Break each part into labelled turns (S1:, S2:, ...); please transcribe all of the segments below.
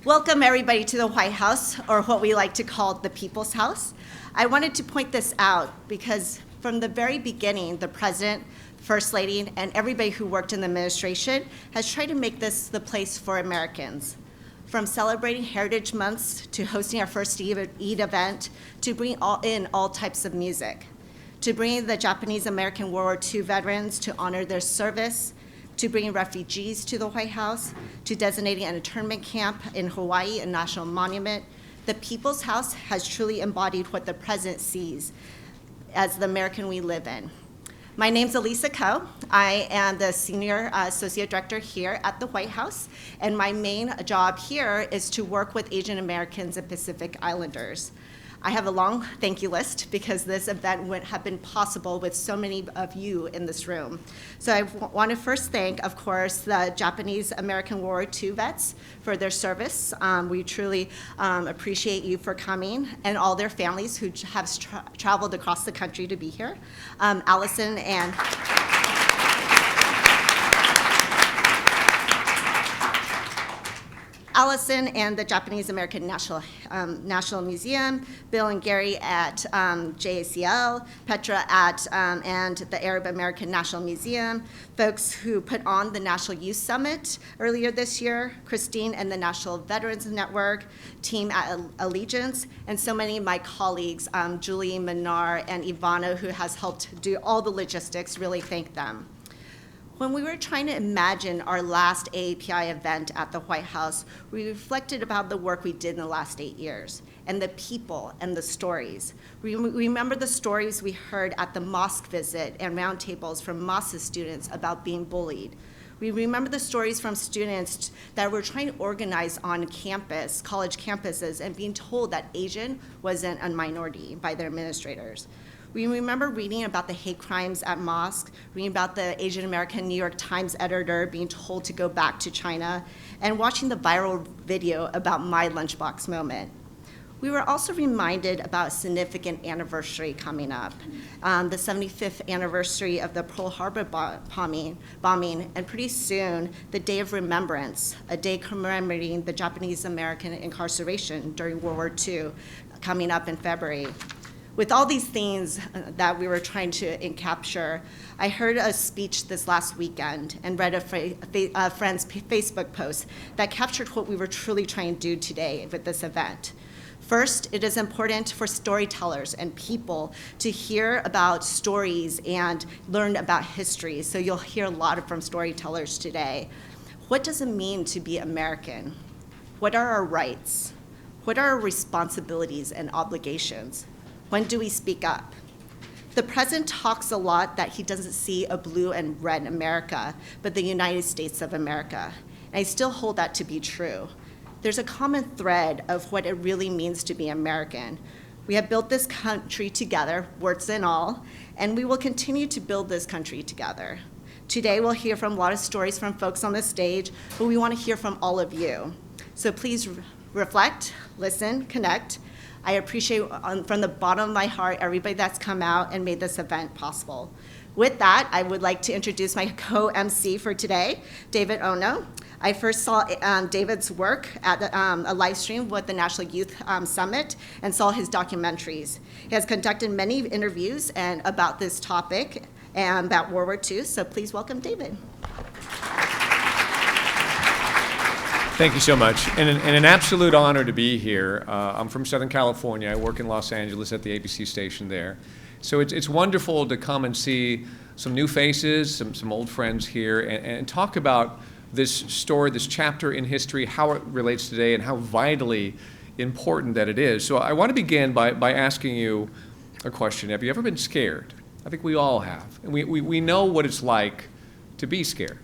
S1: Welcome everybody to the White House, or what we like to call the People's House. I wanted to point this out because from the very beginning, the President, First Lady, and everybody who worked in the administration has tried to make this the place for Americans. From celebrating Heritage Months to hosting our first Eid event, to bring in all types of music, to bring the Japanese American World War II veterans to honor their service, to bringing refugees to the White House, to designating an internment camp in Hawaii a national monument. The People's House has truly embodied what the President sees as the American we live in. My name's Elisa Coe. I am the Senior Associate Director here at the White House, and my main job here is to work with Asian Americans and Pacific Islanders. I have a long thank you list because this event wouldn't have been possible with so many of you in this room. So I want to first thank, of course, the Japanese American World War II vets for their service. We truly appreciate you for coming, and all their families who have traveled across the country to be here. Allison and the Japanese American National Museum, Bill and Gary at JACL, Petra at and the Arab American National Museum, folks who put on the National Youth Summit earlier this year, Christine and the National Veterans Network, team at Allegiance, and so many of my colleagues, Julie Minar and Ivana, who has helped do all the logistics, really thank them. When we were trying to imagine our last AAPI event at the White House, we reflected about the work we did in the last 8 years, and the people and the stories. We remember the stories we heard at the mosque visit and roundtables from MASSA students about being bullied. We remember the stories from students that were trying to organize on campus, college campuses, and being told that Asian wasn't a minority by their administrators. We remember reading about the hate crimes at mosques, reading about the Asian American New York Times editor being told to go back to China, and watching the viral video about my lunchbox moment. We were also reminded about a significant anniversary coming up, the 75th anniversary of the Pearl Harbor bombing, and pretty soon, the Day of Remembrance, a day commemorating the Japanese American incarceration during World War II, coming up in February. With all these things that we were trying to capture, I heard a speech this last weekend and read a friend's Facebook post that captured what we were truly trying to do today with this event. First, it is important for storytellers and people to hear about stories and learn about history, so you'll hear a lot from storytellers today. What does it mean to be American? What are our rights? What are our responsibilities and obligations? When do we speak up? The President talks a lot that he doesn't see a blue and red America, but the United States of America. And I still hold that to be true. There's a common thread of what it really means to be American. We have built this country together, warts and all, and we will continue to build this country together. Today we'll hear from a lot of stories from folks on the stage, but we want to hear from all of you. So please reflect, listen, connect. I appreciate from the bottom of my heart everybody that's come out and made this event possible. With that, I would like to introduce my co-MC for today, David Ono. I first saw David's work at a live stream with the National Youth Summit and saw his documentaries. He has conducted many interviews about this topic and about World War II, so please welcome David.
S2: Thank you so much, and an absolute honor to be here. I'm from Southern California. I work in Los Angeles at the ABC station there. So it's wonderful to come and see some new faces, some old friends here, and talk about this story, this chapter in history, how it relates today, and how vitally important that it is. So I want to begin by asking you a question. Have you ever been scared? I think we all have, and we know what it's like to be scared.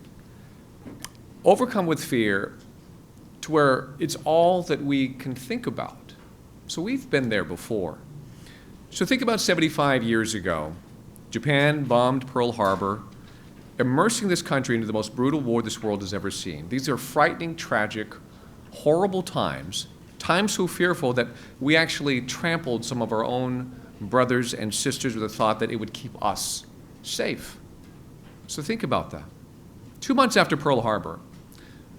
S2: Overcome with fear to where it's all that we can think about. So we've been there before. So think about 75 years ago. Japan bombed Pearl Harbor, immersing this country into the most brutal war this world has ever seen. These are frightening, tragic, horrible times so fearful that we actually trampled some of our own brothers and sisters with the thought that it would keep us safe. So think about that. 2 months after Pearl Harbor,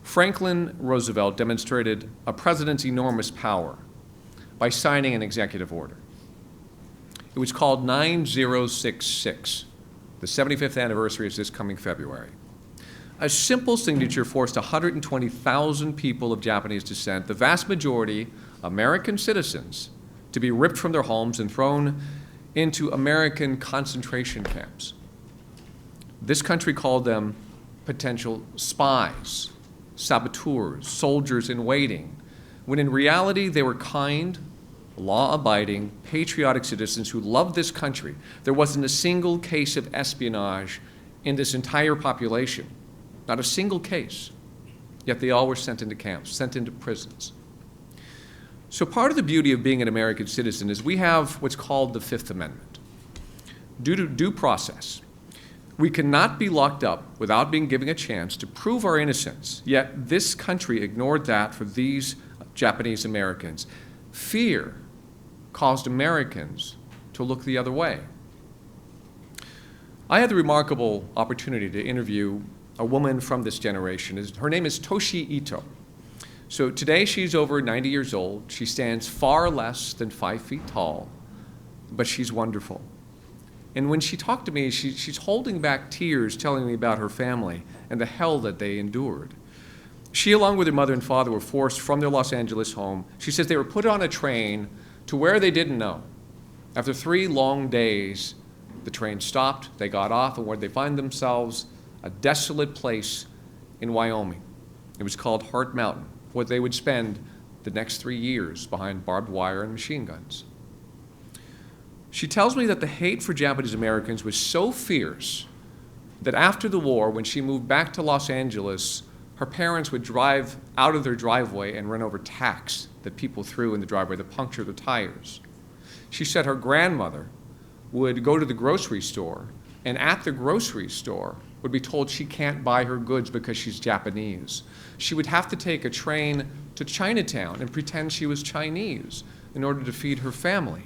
S2: Franklin Roosevelt demonstrated a president's enormous power by signing an executive order. It was called 9066. The 75th anniversary is this coming February. A simple signature forced 120,000 people of Japanese descent, the vast majority American citizens, to be ripped from their homes and thrown into American concentration camps. This country called them potential spies, saboteurs, soldiers in waiting, when in reality they were kind, law-abiding, patriotic citizens who loved this country. There wasn't a single case of espionage in this entire population, not a single case. Yet they all were sent into camps, sent into prisons. So part of the beauty of being an American citizen is we have what's called the Fifth Amendment. Due to due process, we cannot be locked up without being given a chance to prove our innocence. Yet this country ignored that for these Japanese Americans. Fear caused Americans to look the other way. I had the remarkable opportunity to interview a woman from this generation. Her name is Toshi Ito. So today she's over 90 years old. She stands far less than 5 feet tall, but she's wonderful. And when she talked to me, she's holding back tears, telling me about her family and the hell that they endured. She, along with her mother and father, were forced from their Los Angeles home. She says they were put on a train to where they didn't know. After 3 long days, the train stopped, they got off, and where they find themselves, a desolate place in Wyoming. It was called Heart Mountain, where they would spend the next 3 years behind barbed wire and machine guns. She tells me that the hate for Japanese Americans was so fierce that after the war, when she moved back to Los Angeles, her parents would drive out of their driveway and run over tacks that people threw in the driveway to puncture the tires. She said her grandmother would go to the grocery store, and at the grocery store would be told she can't buy her goods because she's Japanese. She would have to take a train to Chinatown and pretend she was Chinese in order to feed her family.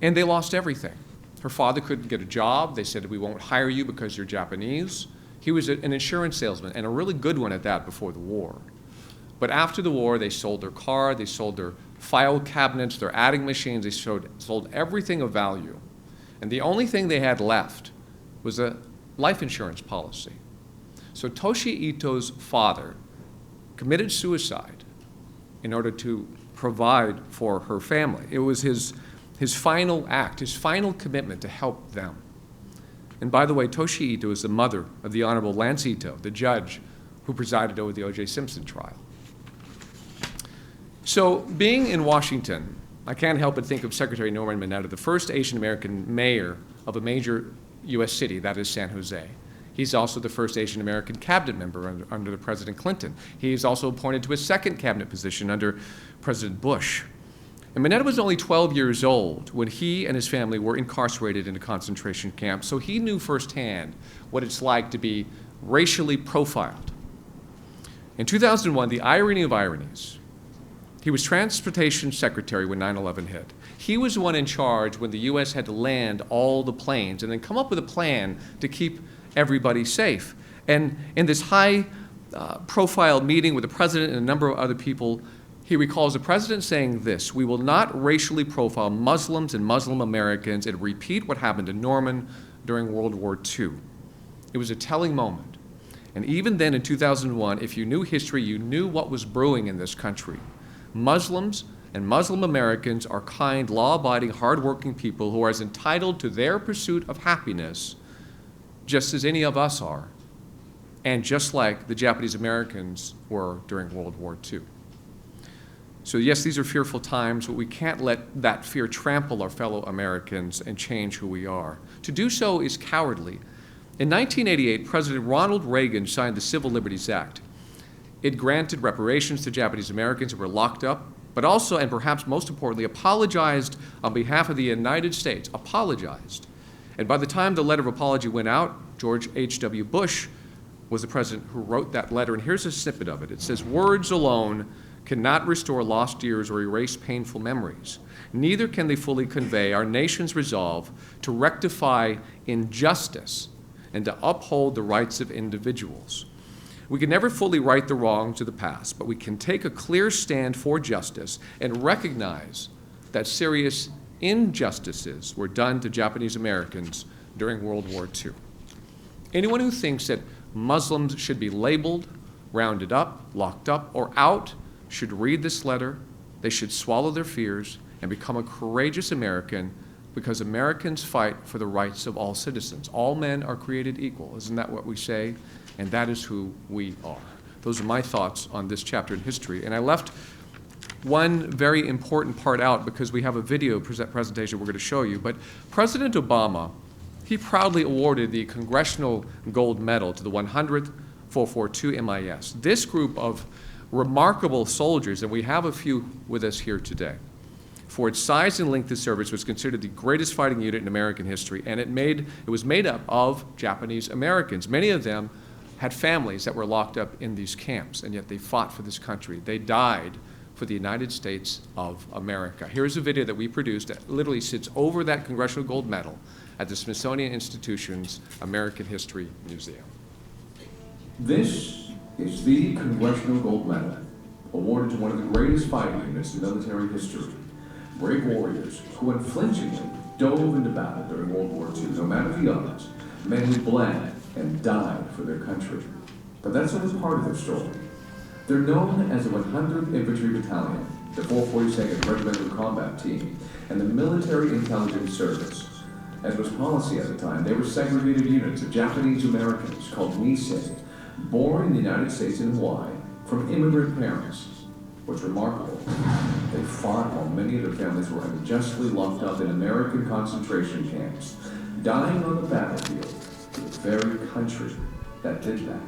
S2: And they lost everything. Her father couldn't get a job. They said, we won't hire you because you're Japanese. He was an insurance salesman, and a really good one at that before the war. But after the war, they sold their car, they sold their file cabinets, their adding machines, they sold everything of value. And the only thing they had left was a life insurance policy. So Toshi Ito's father committed suicide in order to provide for her family. It was his final act, his final commitment to help them. And by the way, Toshi Ito is the mother of the Honorable Lance Ito, the judge who presided over the O.J. Simpson trial. So being in Washington, I can't help but think of Secretary Norman Mineta, the first Asian American mayor of a major U.S. city, that is San Jose. He's also the first Asian American cabinet member under President Clinton. He is also appointed to a second cabinet position under President Bush. And Mineta was only 12 years old when he and his family were incarcerated in a concentration camp, so he knew firsthand what it's like to be racially profiled. In 2001, the irony of ironies, he was transportation secretary when 9/11 hit. He was the one in charge when the U.S. had to land all the planes and then come up with a plan to keep everybody safe. And in this high-profile meeting with the president and a number of other people, he recalls the president saying this: "We will not racially profile Muslims and Muslim Americans and repeat what happened to Norman during World War II." It was a telling moment. And even then in 2001, if you knew history, you knew what was brewing in this country. Muslims and Muslim Americans are kind, law-abiding, hard-working people who are as entitled to their pursuit of happiness just as any of us are, and just like the Japanese Americans were during World War II. So yes, these are fearful times, but we can't let that fear trample our fellow Americans and change who we are. To do so is cowardly. In 1988, President Ronald Reagan signed the Civil Liberties Act. It granted reparations to Japanese Americans who were locked up, but also, and perhaps most importantly, apologized on behalf of the United States, apologized. And by the time the letter of apology went out, George H.W. Bush was the president who wrote that letter, and here's a snippet of it. It says, "Words alone cannot restore lost years or erase painful memories. Neither can they fully convey our nation's resolve to rectify injustice and to uphold the rights of individuals. We can never fully right the wrongs of the past, but we can take a clear stand for justice and recognize that serious injustices were done to Japanese Americans during World War II. Anyone who thinks that Muslims should be labeled, rounded up, locked up, or out should read this letter. They should swallow their fears and become a courageous American, because Americans fight for the rights of all citizens. All men are created equal. Isn't that what we say? And that is who we are. Those are my thoughts on this chapter in history. And I left one very important part out because we have a video presentation we're going to show you. But President Obama, he proudly awarded the Congressional Gold Medal to the 100th 442 MIS. This group of remarkable soldiers, and we have a few with us here today, for its size and length of service, was considered the greatest fighting unit in American history, and it was made up of Japanese Americans. Many of them had families that were locked up in these camps, and yet they fought for this country. They died for the United States of America. Here's a video that we produced that literally sits over that Congressional Gold Medal at the Smithsonian Institution's American History Museum.
S3: This is the Congressional Gold Medal, awarded to one of the greatest fighting units in military history. Brave warriors who unflinchingly dove into battle during World War II, no matter the odds, men who bled and died for their country. But that's only part of their story. They're known as the 100th Infantry Battalion, the 442nd Regimental Combat Team, and the Military Intelligence Service. As was policy at the time, they were segregated units of Japanese Americans called Nisei, born in the United States and Hawaii from immigrant parents. What's remarkable, they fought while many of their families were unjustly locked up in American concentration camps, dying on the battlefield for the very country that did that.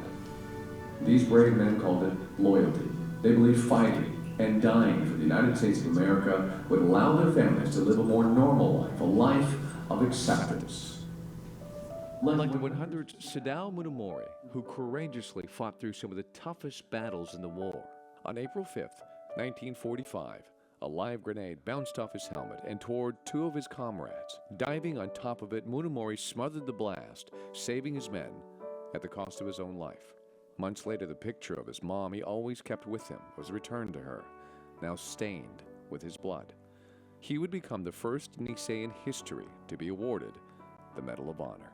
S3: These brave men called it loyalty. They believed fighting and dying for the United States of America would allow their families to live a more normal life, a life of acceptance.
S4: Like the 100's Sadao Munomori, who courageously fought through some of the toughest battles in the war. On April 5th, 1945, a live grenade bounced off his helmet and toward two of his comrades. Diving on top of it, Munomori smothered the blast, saving his men at the cost of his own life. Months later, the picture of his mom he always kept with him was returned to her, now stained with his blood. He would become the first Nisei in history to be awarded the Medal of Honor.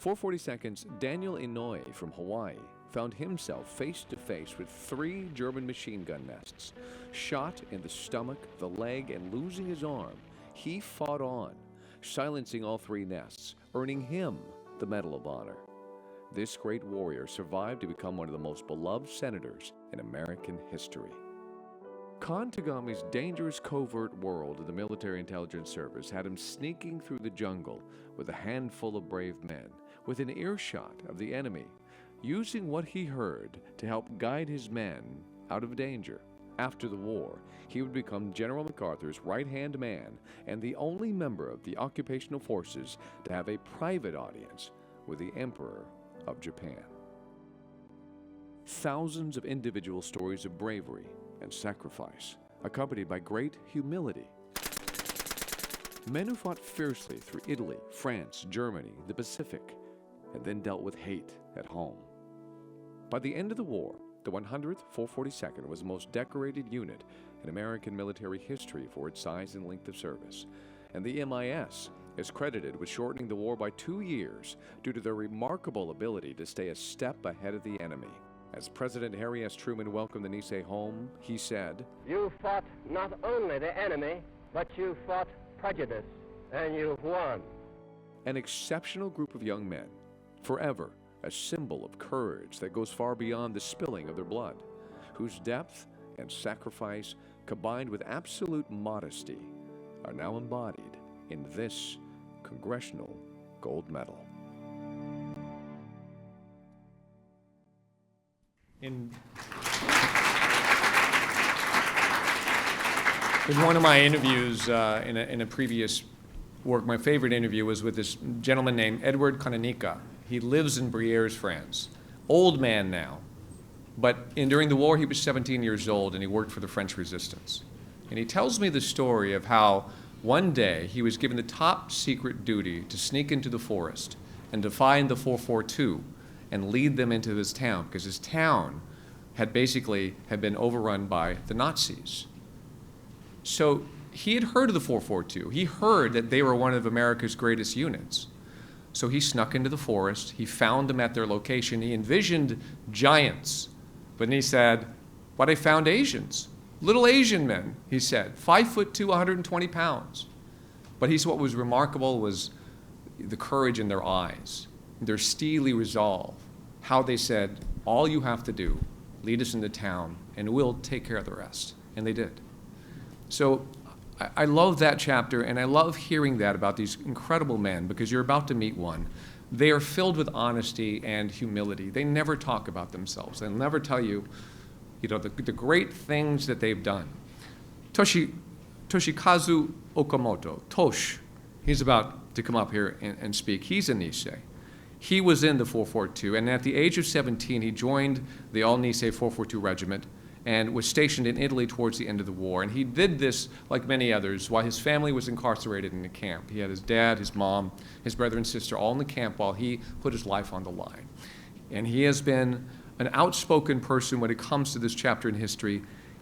S4: 442nd's Daniel Inouye from Hawaii found himself face to face with 3 German machine gun nests. Shot in the stomach, the leg, and losing his arm, he fought on, silencing all 3 nests, earning him the Medal of Honor. This great warrior survived to become one of the most beloved senators in American history. Khan Tagami's dangerous covert world of the Military Intelligence Service had him sneaking through the jungle with a handful of brave men, within earshot of the enemy, using what he heard to help guide his men out of danger. After the war, he would become General MacArthur's right-hand man and the only member of the occupational forces to have a private audience with the Emperor of Japan. Thousands of individual stories of bravery and sacrifice, accompanied by great humility. Men who fought fiercely through Italy, France, Germany, the Pacific, and then dealt with hate at home. By the end of the war, the 100th 442nd was the most decorated unit in American military history for its size and length of service, and the MIS is credited with shortening the war by 2 years due to their remarkable ability to stay a step ahead of the enemy. As President Harry S. Truman welcomed the Nisei home, he said,
S5: "You fought not only the enemy, but you fought prejudice, and you've won."
S4: An exceptional group of young men, forever a symbol of courage that goes far beyond the spilling of their blood, whose depth and sacrifice, combined with absolute modesty, are now embodied in this Congressional Gold Medal.
S2: In one of my interviews in a previous work, my favorite interview was with this gentleman named Edward Canonica. He lives in Brières, France. Old man now, but during the war he was 17 years old and he worked for the French resistance. And he tells me the story of how one day he was given the top secret duty to sneak into the forest and to find the 442 and lead them into his town, because his town had been overrun by the Nazis. So he had heard of the 442. He heard that they were one of America's greatest units. So he snuck into the forest. He found them at their location. He envisioned giants. But then he said, but I found Asians. Little Asian men, he said, 5'2", 120 pounds. But what was remarkable was the courage in their eyes, their steely resolve, how they said, all you have to do, lead us into town, and we'll take care of the rest. And they did. So I love that chapter, and I love hearing that about these incredible men, because you're about to meet one. They are filled with honesty and humility. They never talk about themselves. They'll never tell you, the great things that they've done. Toshikazu Okamoto, Tosh, he's about to come up here and speak. He's a Nisei. He was in the 442, and at the age of 17, he joined the All-Nisei 442 Regiment and was stationed in Italy towards the end of the war. And he did this, like many others, while his family was incarcerated in the camp. He had his dad, his mom, his brother and sister all in the camp while he put his life on the line. And he has been an outspoken person when it comes to this chapter in history.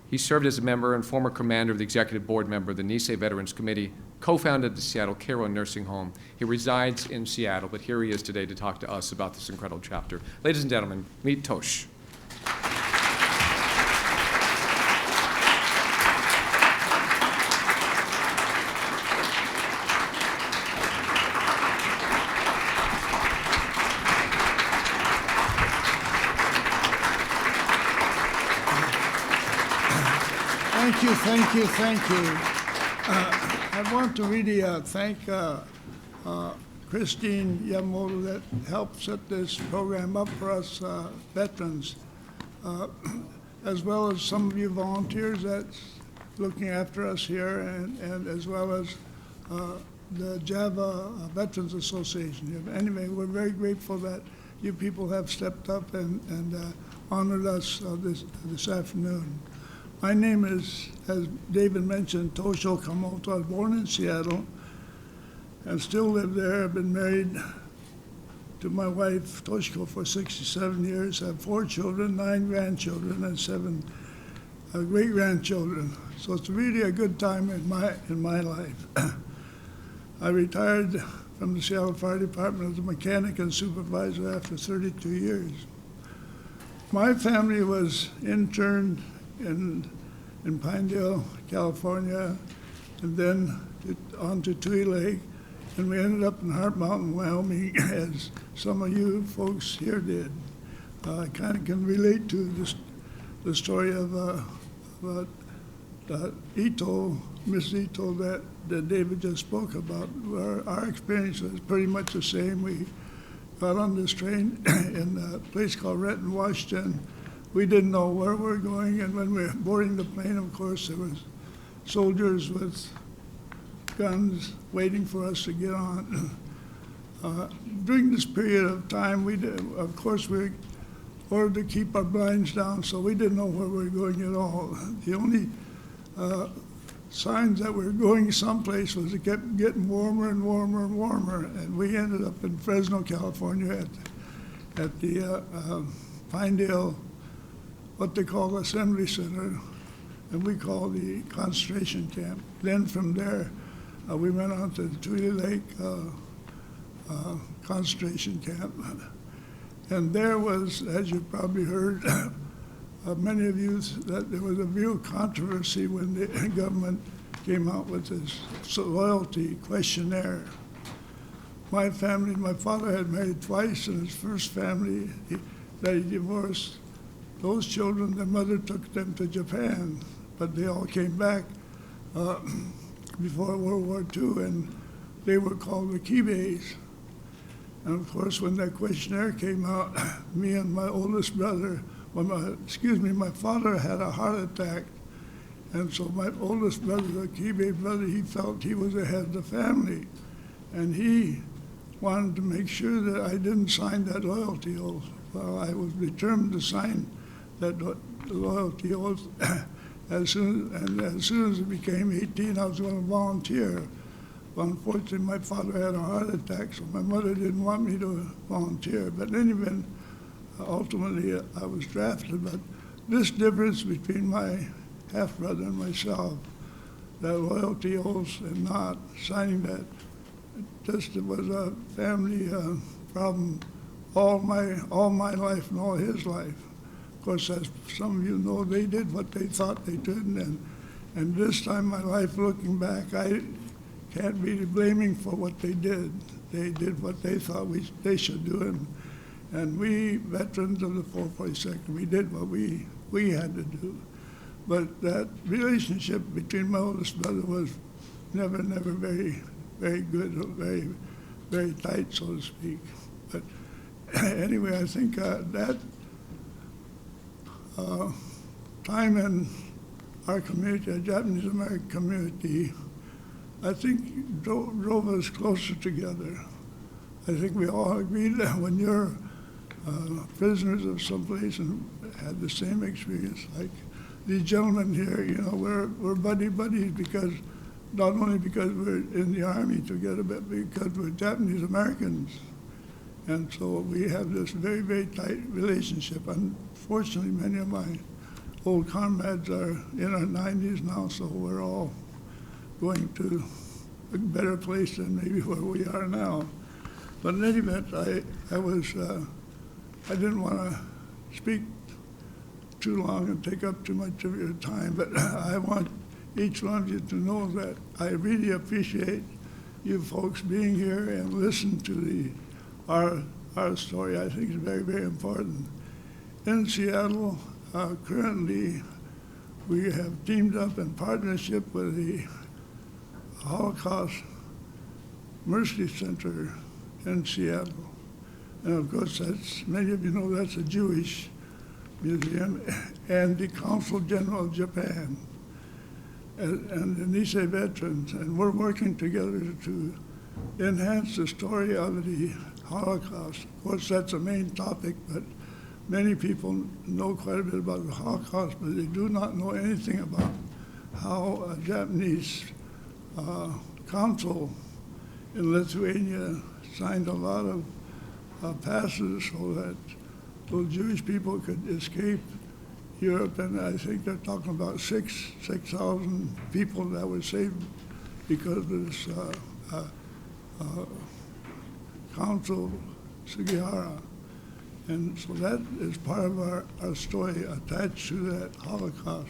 S2: He served as a member and former commander of the executive board member of the Nisei Veterans Committee, co-founded the Seattle Cairo Nursing Home. He resides in Seattle, but here he is today to talk to us about this incredible chapter. Ladies and gentlemen, meet Tosh.
S6: Thank you. I want to really thank Christine Yamamoto that helped set this program up for us veterans, as well as some of you volunteers that's looking after us here, and as well as the Java Veterans Association. Anyway, we're very grateful that you people have stepped up and honored us this afternoon. My name is, as David mentioned, Tosh Okamoto. I was born in Seattle and still live there. I've been married to my wife, Toshiko, for 67 years. I have 4 children, 9 grandchildren, and 7 great-grandchildren. So it's really a good time in my life. I retired from the Seattle Fire Department as a mechanic and supervisor after 32 years. My family was interned in Pinedale, California, and then on to Tui Lake, and we ended up in Heart Mountain, Wyoming, as some of you folks here did. I kind of can relate to the story of Miss Ito, that David just spoke about. Our experience was pretty much the same. We got on this train in a place called Renton, Washington. We didn't know where we were going, and when we were boarding the plane, of course, there was soldiers with guns waiting for us to get on. During this period of time, we were ordered to keep our blinds down, so we didn't know where we were going at all. The only signs that we were going someplace was it kept getting warmer and warmer and warmer, and we ended up in Fresno, California, at the Pinedale, what they call the Assembly Center, and we call the concentration camp. Then from there, we went on to the Tui Lake concentration camp. And there was, as you probably heard, many of you, that there was a real controversy when the government came out with this loyalty questionnaire. My family, my father had married twice, and his first family that he divorced, those children, their mother took them to Japan, but they all came back before World War II, and they were called the Kibes. And of course, when that questionnaire came out, me and my oldest brother, my father had a heart attack, and so my oldest brother, the Kibe brother, he felt he was the head of the family, and he wanted to make sure that I didn't sign that loyalty oath. Well, I was determined to sign that loyalty oath as soon as I became 18, I was going to volunteer. Well, unfortunately, my father had a heart attack, so my mother didn't want me to volunteer. But in any event, ultimately I was drafted, but this difference between my half-brother and myself, that loyalty oath and not signing that, just it was a family problem all my life and all his life. Of course, as some of you know, they did what they thought they did, and this time in my life, looking back, I can't be blaming for what they did. They did what they thought they should do, and we veterans of the 442nd, we did what we had to do. But that relationship between my oldest brother was never very, very good, or very, very tight, so to speak. But anyway, I think that time in our community, our Japanese American community, I think drove us closer together. I think we all agreed that when you're prisoners of someplace and had the same experience, like these gentlemen here, you know, we're buddies because not only because we're in the Army together, but because we're Japanese Americans. And so we have this very, very tight relationship. Unfortunately, many of my old comrades are in our 90s now, so we're all going to a better place than maybe where we are now. But in any event, I didn't want to speak too long and take up too much of your time, but I want each one of you to know that I really appreciate you folks being here and listen to our story. I think it's very, very important. In Seattle, currently, we have teamed up in partnership with the Holocaust Mercy Center in Seattle. And of course, that's, many of you know that's a Jewish museum, and the Consul General of Japan and the Nisei veterans, and we're working together to enhance the story of the Holocaust. Of course, that's a main topic, but many people know quite a bit about the Holocaust, but they do not know anything about how a Japanese consul in Lithuania signed a lot of passes so that those Jewish people could escape Europe, and I think they're talking about 6,000 people that were saved because of this Consul Sugihara. And so that is part of our story attached to that Holocaust.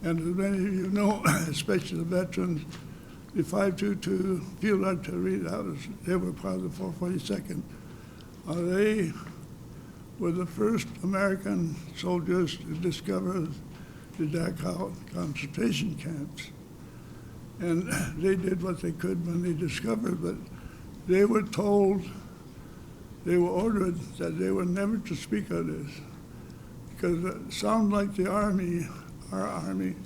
S6: And as many of you know, especially the veterans, the 522 Field Artillery, they were part of the 442nd. They were the first American soldiers to discover the Dachau concentration camps. And they did what they could when they discovered, but they were told, they were ordered that they were never to speak of this, because it sounded like the Army, our Army,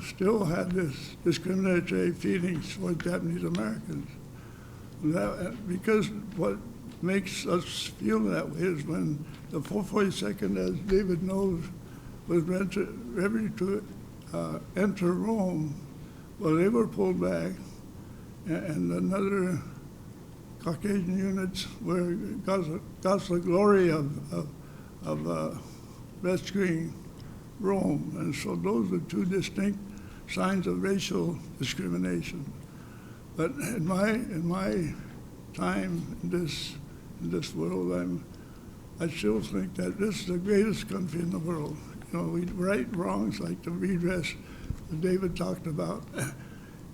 S6: still had this discriminatory feelings toward Japanese Americans. Because what makes us feel that way is when the 442nd, as David knows, was ready to enter Rome. Well, they were pulled back, and another Caucasian units got the glory of rescuing Rome. And so those are two distinct signs of racial discrimination. But in my time in this world, I still think that this is the greatest country in the world. You know, we right wrongs like the redress that David talked about.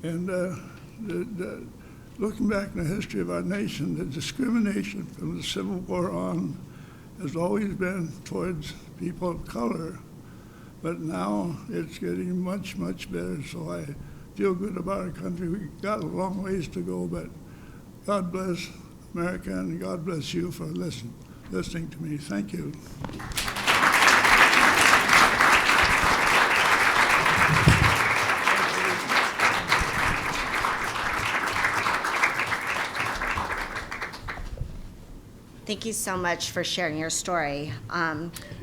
S6: And looking back in the history of our nation, the discrimination from the Civil War on has always been towards people of color. But now it's getting much, much better, so I feel good about our country. We've got a long ways to go, but God bless America, and God bless you for listening to me. Thank you.
S1: Thank you so much for sharing your story.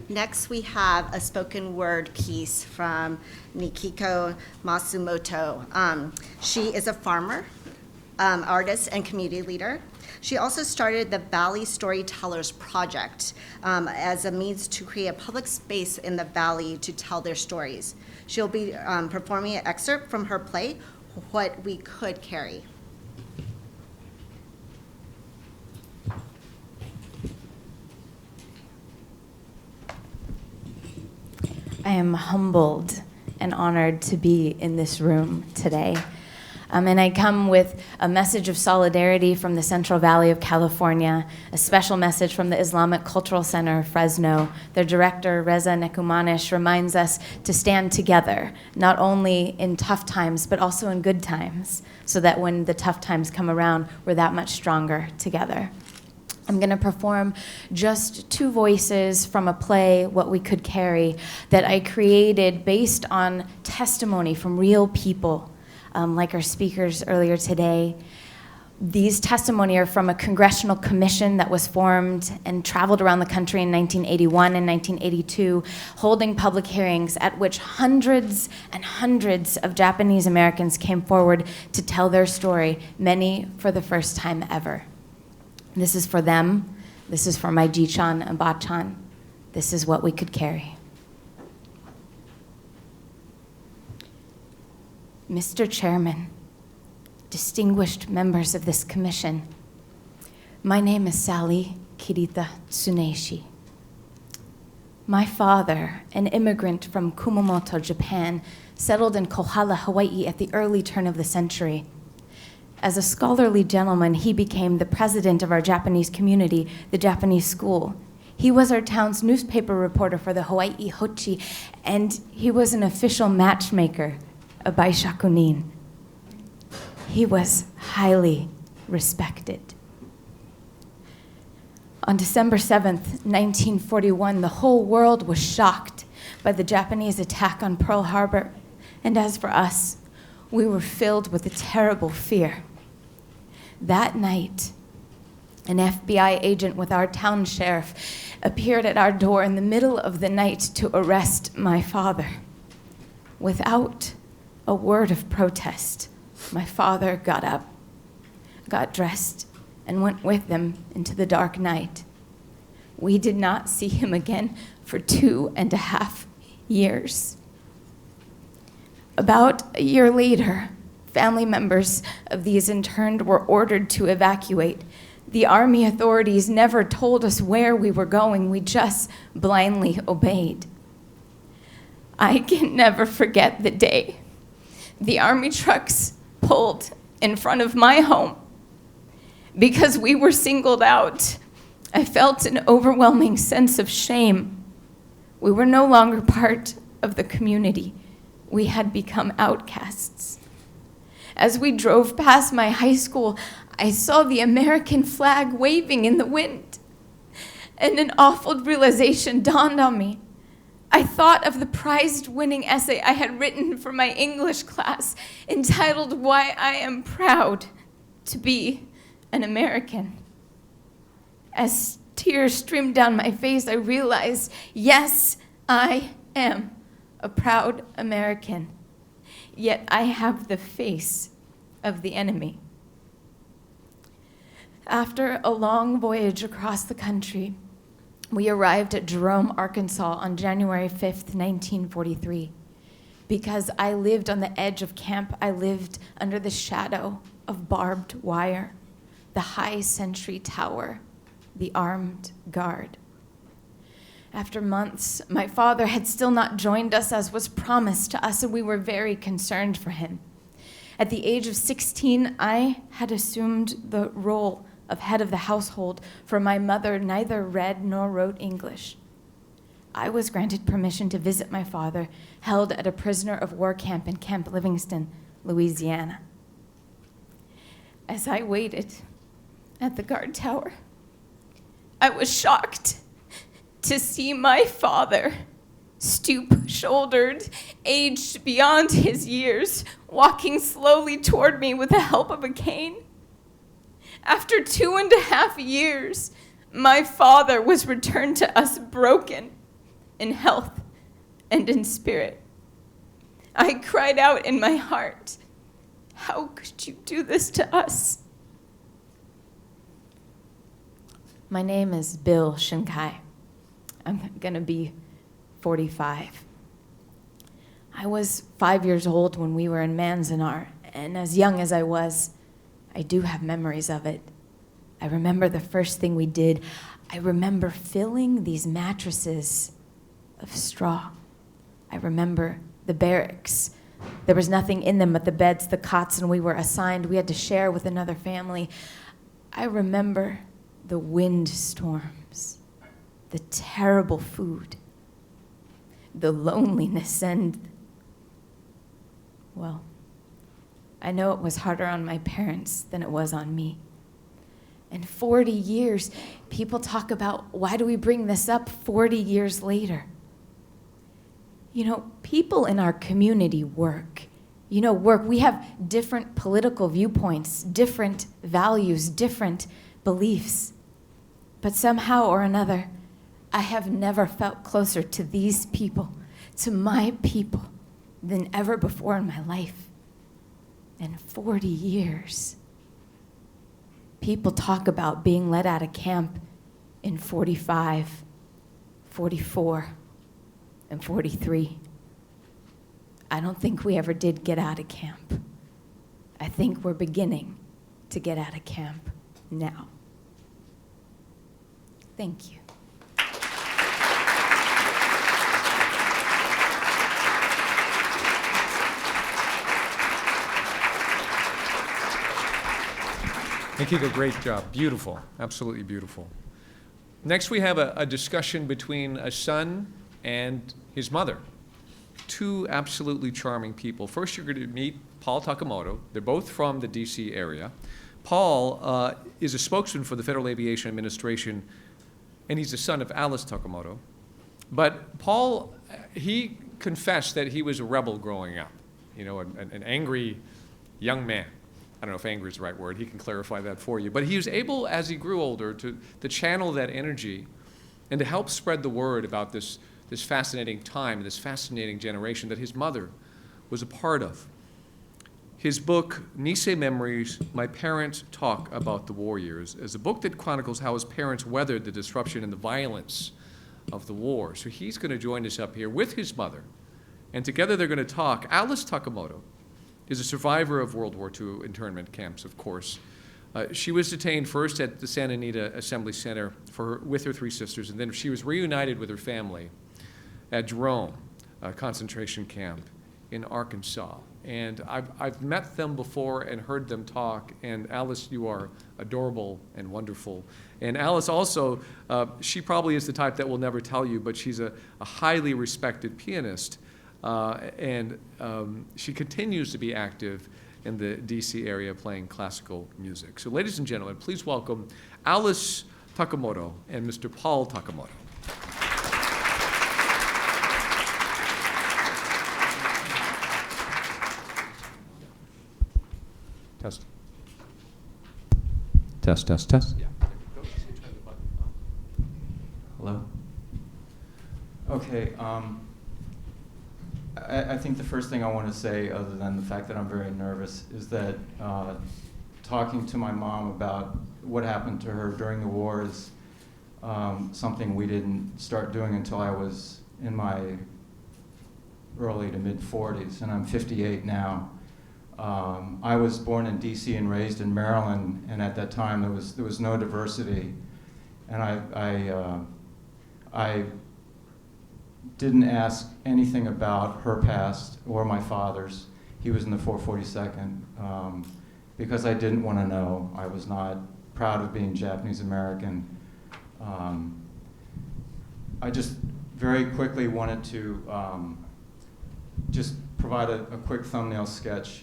S1: Next, we have a spoken word piece from Nikiko Matsumoto. She is a farmer, artist, and community leader. She also started the Valley Storytellers Project as a means to create a public space in the Valley to tell their stories. She'll be performing an excerpt from her play, What We Could Carry.
S7: I am humbled and honored to be in this room today. And I come with a message of solidarity from the Central Valley of California, a special message from the Islamic Cultural Center, Fresno. Their director, Reza Nekumanish, reminds us to stand together, not only in tough times, but also in good times, so that when the tough times come around, we're that much stronger together. I'm going to perform just 2 voices from a play, What We Could Carry, that I created based on testimony from real people, like our speakers earlier today. These testimony are from a congressional commission that was formed and traveled around the country in 1981 and 1982, holding public hearings at which hundreds and hundreds of Japanese Americans came forward to tell their story, many for the first time ever. This is for them. This is for my Ji-chan and Ba-chan. This is what we could carry. Mr. Chairman, distinguished members of this commission, my name is Sally Kirita Tsuneshi. My father, an immigrant from Kumamoto, Japan, settled in Kohala, Hawaii at the early turn of the century. As a scholarly gentleman, he became the president of our Japanese community, the Japanese school. He was our town's newspaper reporter for the Hawaii Hochi, and he was an official matchmaker, a baishakunin. He was highly respected. On December 7th, 1941, the whole world was shocked by the Japanese attack on Pearl Harbor, and as for us, we were filled with a terrible fear. That night, an FBI agent with our town sheriff appeared at our door in the middle of the night to arrest my father. Without a word of protest, my father got up, got dressed, and went with them into the dark night. We did not see him again for 2.5 years. About a year later, family members of these interned were ordered to evacuate. The Army authorities never told us where we were going. We just blindly obeyed. I can never forget the day the Army trucks pulled in front of my home because we were singled out. I felt an overwhelming sense of shame. We were no longer part of the community. We had become outcasts. As we drove past my high school, I saw the American flag waving in the wind, and an awful realization dawned on me. I thought of the prize-winning essay I had written for my English class entitled Why I Am Proud to Be an American. As tears streamed down my face, I realized, yes, I am a proud American, yet I have the face of the enemy. After a long voyage across the country, we arrived at Jerome, Arkansas on January 5th, 1943. Because I lived on the edge of camp, I lived under the shadow of barbed wire, the high sentry tower, the armed guard. After months, my father had still not joined us as was promised to us, and we were very concerned for him. At the age of 16, I had assumed the role of head of the household, for my mother neither read nor wrote English. I was granted permission to visit my father, held at a prisoner of war camp in Camp Livingston, Louisiana. As I waited at the guard tower, I was shocked to see my father, stoop-shouldered, aged beyond his years, walking slowly toward me with the help of a cane. After 2.5 years, my father was returned to us broken in health and in spirit. I cried out in my heart, "How could you do this to us?" My name is Bill Shinkai. I'm gonna be 45. I was 5 years old when we were in Manzanar, and as young as I was, I do have memories of it. I remember the first thing we did. I remember filling these mattresses of straw. I remember the barracks. There was nothing in them but the beds, the cots, and we were assigned. We had to share with another family. I remember the windstorms, the terrible food, the loneliness, and, well, I know it was harder on my parents than it was on me. And 40 years, people talk about, why do we bring this up 40 years later? You know, people in our community work. We have different political viewpoints, different values, different beliefs. But somehow or another, I have never felt closer to these people, to my people, than ever before in my life. In 40 years. People talk about being let out of camp in 45, 44, and 43. I don't think we ever did get out of camp. I think we're beginning to get out of camp now. Thank you.
S2: Nikita, great job. Beautiful, absolutely beautiful. Next, we have a discussion between a son and his mother. Two absolutely charming people. First, you're going to meet Paul Takamoto. They're both from the DC area. Paul is a spokesman for the Federal Aviation Administration, and he's the son of Alice Takamoto. But Paul, he confessed that he was a rebel growing up, an angry young man. I don't know if angry is the right word. He can clarify that for you. But he was able, as he grew older, to channel that energy and to help spread the word about this fascinating time, this fascinating generation that his mother was a part of. His book, Nisei Memories, My Parents Talk About the War Years, is a book that chronicles how his parents weathered the disruption and the violence of the war. So he's going to join us up here with his mother, and together they're going to talk. Alice Takamoto is a survivor of World War II internment camps, of course. She was detained first at the Santa Anita Assembly Center with her three sisters, and then she was reunited with her family at Jerome, a concentration camp in Arkansas. And I've met them before and heard them talk, and Alice, you are adorable and wonderful. And Alice also, she probably is the type that will never tell you, but she's a highly respected pianist. And she continues to be active in the DC area playing classical music. So ladies and gentlemen, please welcome Alice Takamoto and Mr. Paul Takamoto. Test. Test, test, test. Yeah.
S8: Hello? Okay, I think the first thing I want to say, other than the fact that I'm very nervous, is that talking to my mom about what happened to her during the war is something we didn't start doing until I was in my early to mid-40s, and I'm 58 now. I was born in DC and raised in Maryland, and at that time there was no diversity, and I didn't ask anything about her past or my father's. He was in the 442nd because I didn't want to know. I was not proud of being Japanese American. I just very quickly wanted to just provide a quick thumbnail sketch.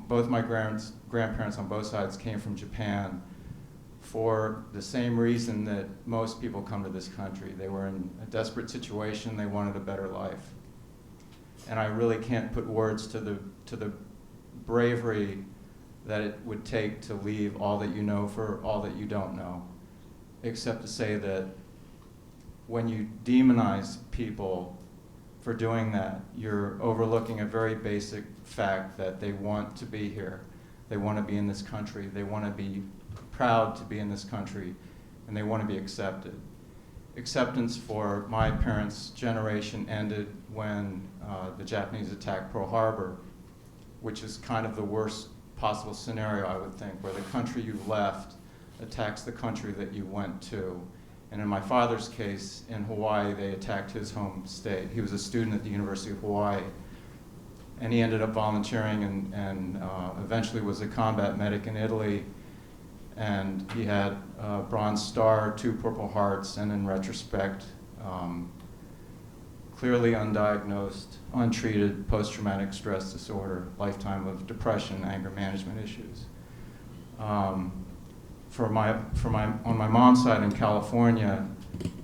S8: Both my grandparents on both sides came from Japan for the same reason that most people come to this country. They were in a desperate situation. They wanted a better life. And I really can't put words to the bravery that it would take to leave all that you know for all that you don't know, except to say that when you demonize people for doing that, you're overlooking a very basic fact that they want to be here. They want to be in this country. They want to be proud to be in this country. and they want to be accepted. Acceptance for my parents' generation ended when the Japanese attacked Pearl Harbor, which is kind of the worst possible scenario, I would think, where the country you left attacks the country that you went to. And in my father's case, in Hawaii, they attacked his home state. He was a student at the University of Hawaii, and he ended up volunteering and eventually was a combat medic in Italy. And he had a Bronze Star, 2 Purple Hearts, and in retrospect, clearly undiagnosed, untreated post-traumatic stress disorder, lifetime of depression, anger management issues. On my mom's side in California,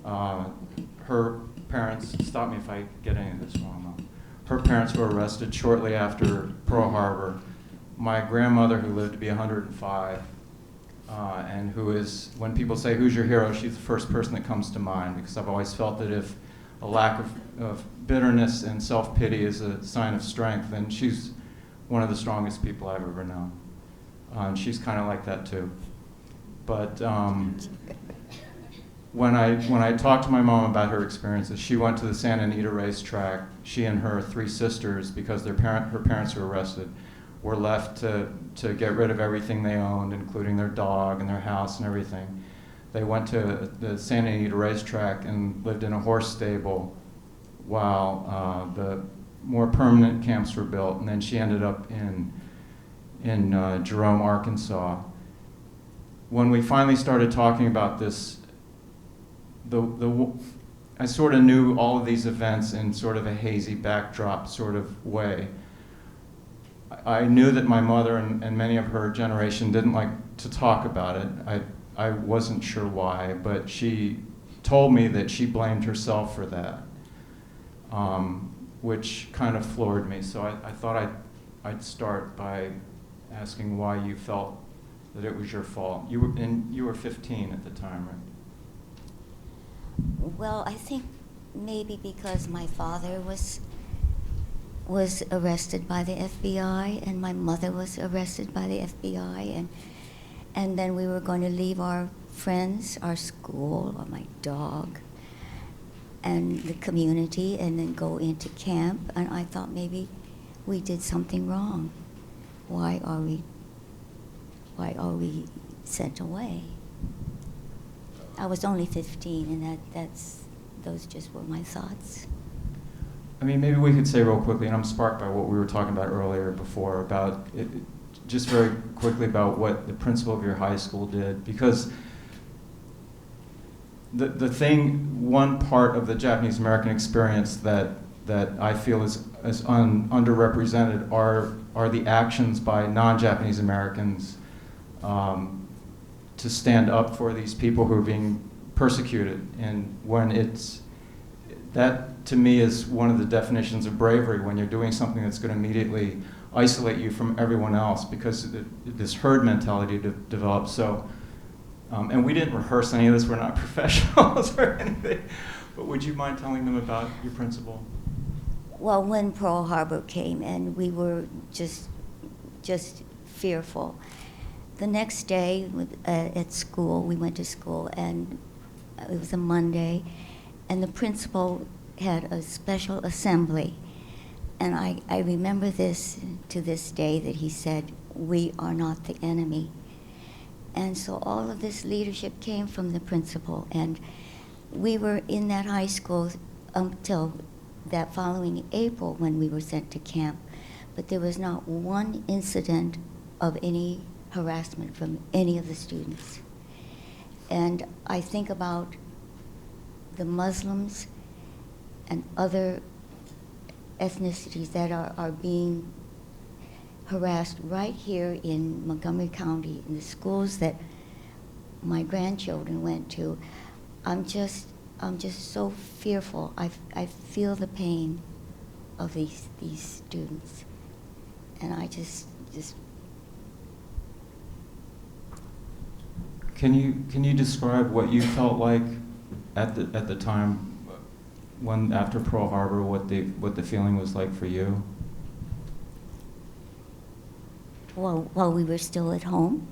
S8: her parents, stop me if I get any of this wrong, Mom. Her parents were arrested shortly after Pearl Harbor. My grandmother, who lived to be 105, and who is, when people say, who's your hero, she's the first person that comes to mind, because I've always felt that if a lack of bitterness and self-pity is a sign of strength, then she's one of the strongest people I've ever known. And she's kind of like that too. But when I talked to my mom about her experiences, she went to the Santa Anita racetrack. She and her 3 sisters, because her parents were arrested, were left to get rid of everything they owned, including their dog and their house and everything. They went to the Santa Anita racetrack and lived in a horse stable while the more permanent camps were built, and then she ended up in Jerome, Arkansas. When we finally started talking about this, I sort of knew all of these events in sort of a hazy backdrop sort of way. I knew that my mother and many of her generation didn't like to talk about it. I wasn't sure why, but she told me that she blamed herself for that, which kind of floored me. So I thought I'd start by asking why you felt that it was your fault. You were 15 at the time, right?
S9: Well, I think maybe because my father was arrested by the FBI, and my mother was arrested by the FBI, and then we were going to leave our friends, our school, or my dog, and the community, and then go into camp. And I thought maybe we did something wrong. Why are we sent away? I was only 15, and those just were my thoughts.
S8: I mean, maybe we could say real quickly, and I'm sparked by what we were talking about earlier before, about it, just very quickly about what the principal of your high school did, because the thing, one part of the Japanese American experience that I feel is underrepresented are the actions by non-Japanese Americans to stand up for these people who are being persecuted. And when that to me is one of the definitions of bravery, when you're doing something that's going to immediately isolate you from everyone else, because this herd mentality develops. So, and we didn't rehearse any of this, we're not professionals or anything, but would you mind telling them about your principal?
S9: Well, when Pearl Harbor came, and we were just fearful. The next day at school, we went to school, and it was a Monday, and the principal had a special assembly. And I remember this to this day, that he said, "We are not the enemy." And so all of this leadership came from the principal, and we were in that high school until that following April when we were sent to camp. But there was not one incident of any harassment from any of the students. And I think about the Muslims and other ethnicities that are being harassed right here in Montgomery County, in the schools that my grandchildren went to. I'm just so fearful. I feel the pain of these students, and I just.
S8: Can you describe what you felt like at the time when, after Pearl Harbor, what the feeling was like for you?
S9: While we were still at home.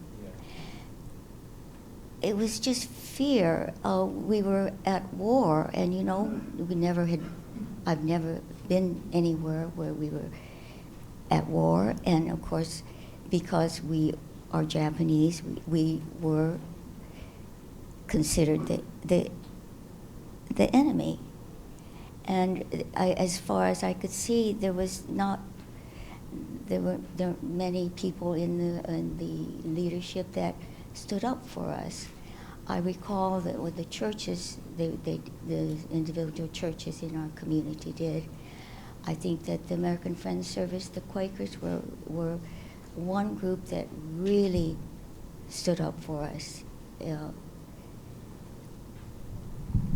S9: it was just fear. We were at war, and you know, I've never been anywhere where we were at war, and of course, because we are Japanese, we were considered the enemy. And as far as I could see, there weren't many people in the leadership that stood up for us. I recall that what the churches, the individual churches in our community did. I think that the American Friends Service, the Quakers, were one group that really stood up for us.
S8: Can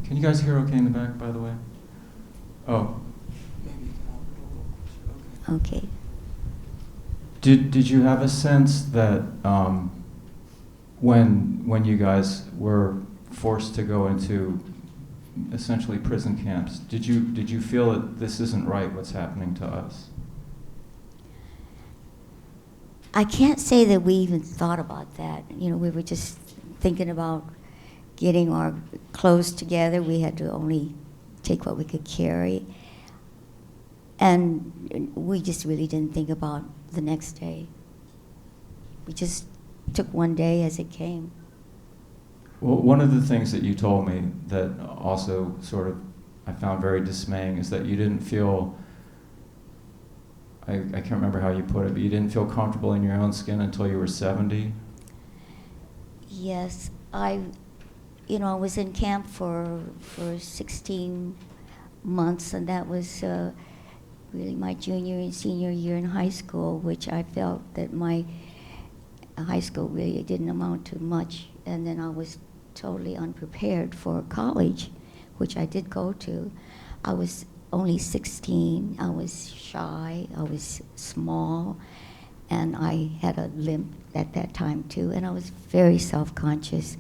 S8: you guys hear okay in the back, by the way? Oh.
S9: Okay.
S8: Did you have a sense that when you guys were forced to go into essentially prison camps, did you feel that this isn't right, what's happening to us?
S9: I can't say that we even thought about that. You know, we were just thinking about getting our clothes together. We had to only take what we could carry. And we just really didn't think about the next day. We just took one day as it came.
S8: Well, one of the things that you told me that also sort of I found very dismaying is that you didn't feel, I can't remember how you put it, but you didn't feel comfortable in your own skin until you were 70?
S9: Yes, I was in camp for 16 months, and that was really my junior and senior year in high school, which I felt that my high school really didn't amount to much, and then I was totally unprepared for college, which I did go to. I was only 16, I was shy, I was small, and I had a limp at that time too, and I was very self-conscious.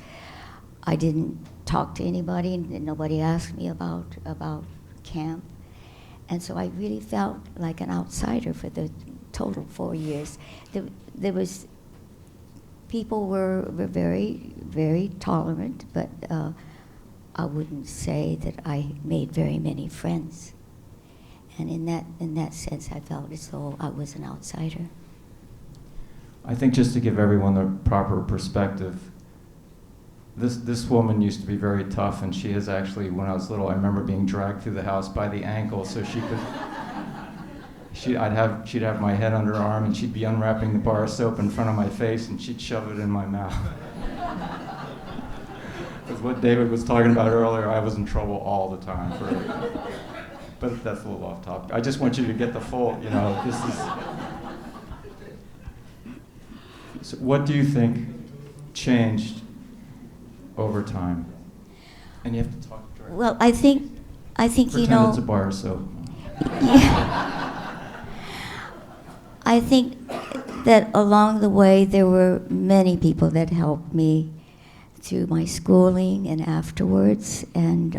S9: I didn't talk to anybody, and nobody asked me about camp. And so I really felt like an outsider for the total 4 years. People were very, very tolerant, but I wouldn't say that I made very many friends. And in that sense, I felt as though I was an outsider.
S8: I think just to give everyone the proper perspective, this woman used to be very tough, and she is actually, when I was little, I remember being dragged through the house by the ankle so she could, she'd have my head under her arm, and she'd be unwrapping the bar of soap in front of my face, and she'd shove it in my mouth. Because what David was talking about earlier, I was in trouble all the time for it. But that's a little off topic. I just want you to get the full, this is... So what do you think changed over time? And you have to talk directly.
S9: Well, I think
S8: Pretend it's a bar of soap.
S9: I think that along the way there were many people that helped me through my schooling and afterwards, and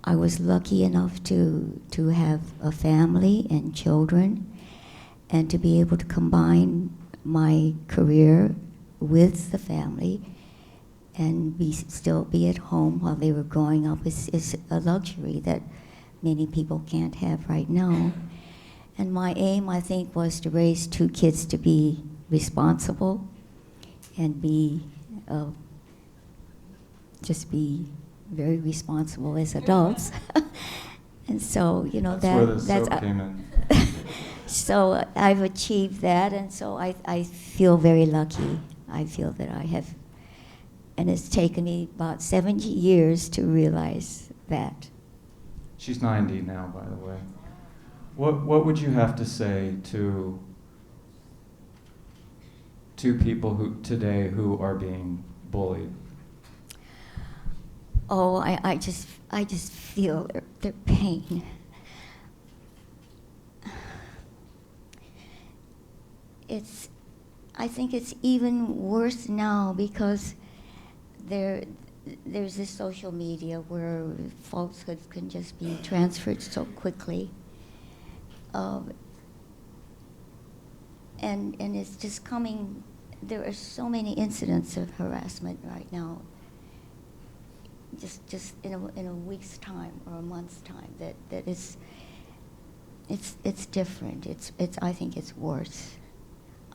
S9: I was lucky enough to have a family and children, and to be able to combine my career with the family and still be at home while they were growing up is a luxury that many people can't have right now. And my aim, I think, was to raise 2 kids to be responsible and just be very responsible as adults. And so,
S8: that's where the soap came in.
S9: So I've achieved that, and so I feel very lucky. I feel that I have, and it's taken me about 70 years to realize that.
S8: She's 90 now, by the way. What would you have to say to people today who are being bullied?
S9: Oh, I just feel their pain. I think it's even worse now because there's this social media where falsehoods can just be transferred so quickly. And it's just coming there are so many incidents of harassment right now, just in a week's time or a month's time, that it's different. I think it's worse.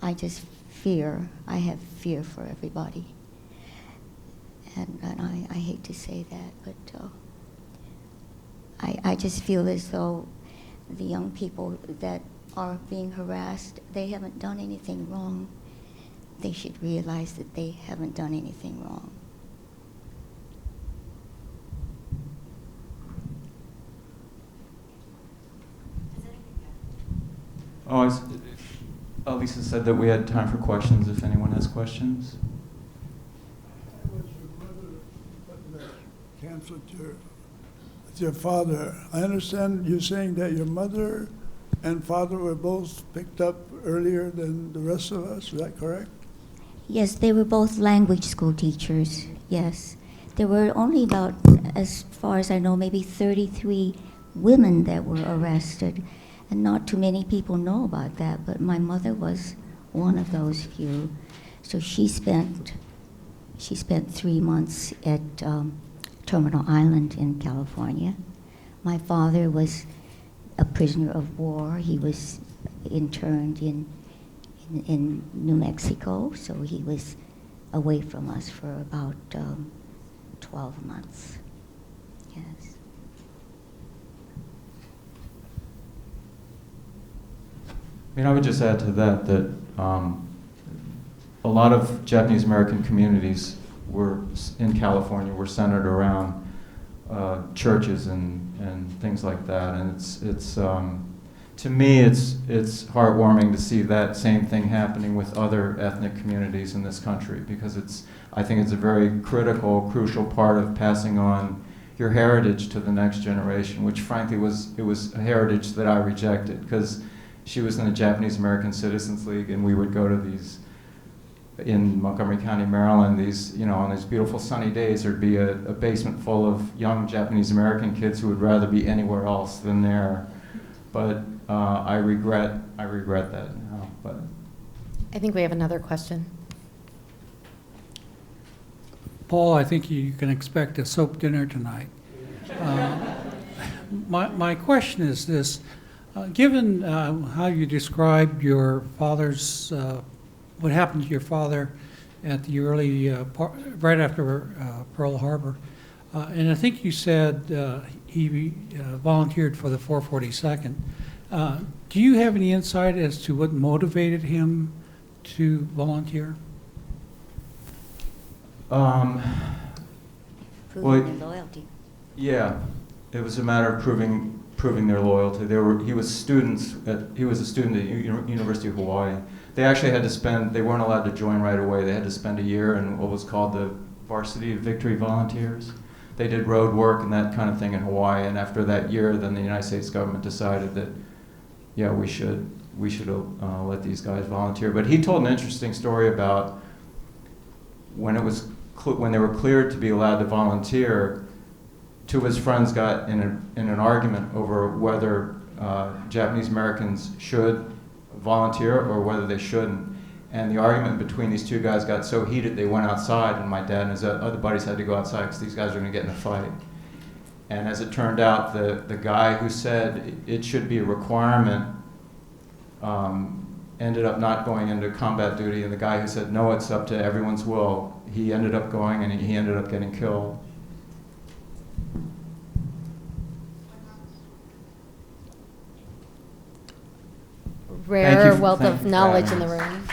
S9: I have fear for everybody. And I hate to say that, but I just feel as though the young people that are being harassed, they haven't done anything wrong. They should realize that they haven't done anything wrong.
S8: Lisa said that we had time for questions if anyone has questions.
S6: Was your mother canceled with your father? I understand you're saying that your mother and father were both picked up earlier than the rest of us. Is that correct?
S9: Yes, they were both language school teachers, yes. There were only about, as far as I know, maybe 33 women that were arrested. And not too many people know about that, but my mother was one of those few. So she spent 3 months at Terminal Island in California. My father was a prisoner of war. He was interned in New Mexico, so he was away from us for about 12 months. Yes.
S8: I would just add to that a lot of Japanese American communities in California were centered around churches and things like that, and it's to me it's heartwarming to see that same thing happening with other ethnic communities in this country, because I think it's a very crucial part of passing on your heritage to the next generation, which frankly was a heritage that I rejected, because she was in the Japanese American Citizens League, and we would go to these, in Montgomery County, Maryland, on these beautiful sunny days, there'd be a basement full of young Japanese American kids who would rather be anywhere else than there. But I regret that now. But
S10: I think we have another question.
S11: Paul, I think you can expect a soap dinner tonight. My question is this. Given how you described your father's, what happened to your father at the early, right after Pearl Harbor, and I think you said he volunteered for the 442nd. Do you have any insight as to what motivated him to volunteer?
S9: Proving their loyalty.
S8: Yeah, it was a matter of proving their loyalty. He was a student at University of Hawaii. They actually had to they weren't allowed to join right away. They had to spend a year in what was called the Varsity Victory Volunteers. They did road work and that kind of thing in Hawaii, and after that year, then the United States government decided that, yeah, we should let these guys volunteer. But he told an interesting story about when they were cleared to be allowed to volunteer. Two of his friends got in an argument over whether Japanese Americans should volunteer or whether they shouldn't. And the argument between these two guys got so heated they went outside, and my dad and his other buddies had to go outside because these guys were going to get in a fight. And as it turned out, the guy who said it should be a requirement ended up not going into combat duty, and the guy who said no, it's up to everyone's will, he ended up going, and he ended up getting killed.
S10: Rare wealth of knowledge in the room.